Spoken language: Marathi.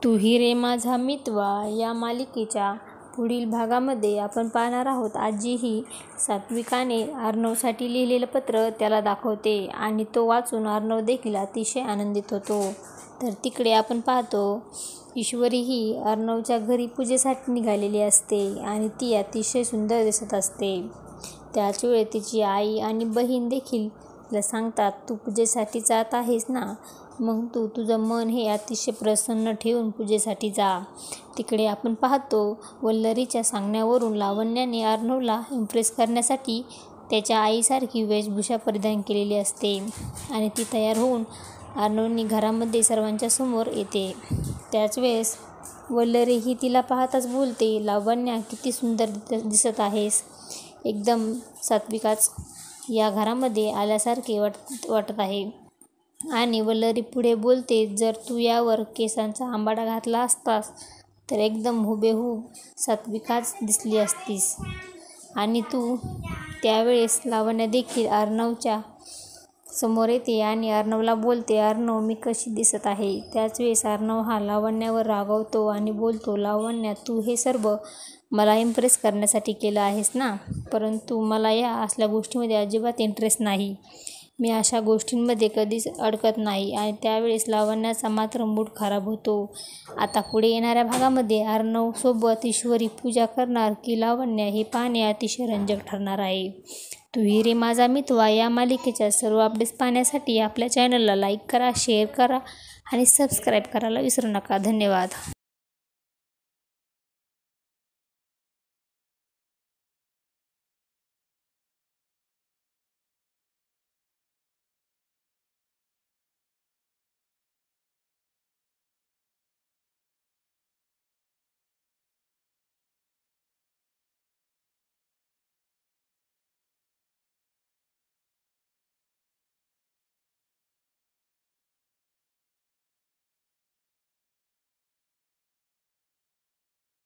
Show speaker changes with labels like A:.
A: तू ही रे माझा मितवा या मालिकेच्या पुढील भागामध्ये आपण पाहणार आहोत. आजी ही सात्विकाने अर्णवसाठी लिहिलेलं पत्र त्याला दाखवते आणि तो वाचून अर्णव देखील अतिशय आनंदित होतो. तर तिकडे आपण पाहतो ईश्वरी ही अर्णवच्या घरी पूजेसाठी निघालेली असते आणि ती अतिशय सुंदर दिसत असते. त्याचवेळी तिची आई आणि बहीण देखील तिला सांगतात, तू पूजेसाठी जात आहेस ना, मग तू तुझं मन हे अतिशय प्रसन्न ठेवून पूजेसाठी जा. तिकडे आपण पाहतो वल्लरीच्या सांगण्यावरून लावण्याने अर्णवला इम्प्रेस करण्यासाठी त्याच्या आईसारखी वेशभूषा परिधान केलेली असते आणि ती तयार होऊन अर्णवनी घरामध्ये सर्वांच्या समोर येते. त्याच वेळेस वल्लरी ही तिला पाहताच बोलते, लावण्या किती सुंदर दिसत आहेस, एकदम सात्विकाच या घरामध्ये आल्यासारखे वाटत आहे. आणि वल्लरी पुढे बोलते, जर तू यावर केसांचा आंबाडा घातला असतास तर एकदम हुबेहूब सात्विकाच दिसली असतीस. आणि तू त्यावेळेस लावण्या देखील अर्णवच्या समोर येते आणि अर्णवला बोलते, अर्णव मी कशी दिसत आहे. त्याच वेळेस अर्णव हा लावण्यावर रागावतो आणि बोलतो, लावण्या तू हे सर्व मला इम्प्रेस करण्यासाठी केलं आहेस ना, परंतु मला या असल्या गोष्टींमध्ये अजिबात इंटरेस्ट नाही. मी अशा गोष्टींमध्ये कधीच अडकत नाही. आणि त्यावेळेस लावण्याचा मात्र मूड खराब होतो. आता पुढे येणाऱ्या भागामध्ये अर्णव सोबत ईश्वरी पूजा करणार की लावण्या हे पाहणे अतिशय रंजक ठरणार आहे. तू ही रे माझा मितवा या मालिकेच्या सर्व अपडेट्स पाहण्यासाठी आपल्या चॅनलला लाईक करा, शेअर करा आणि सबस्क्राईब करायला विसरू नका. धन्यवाद.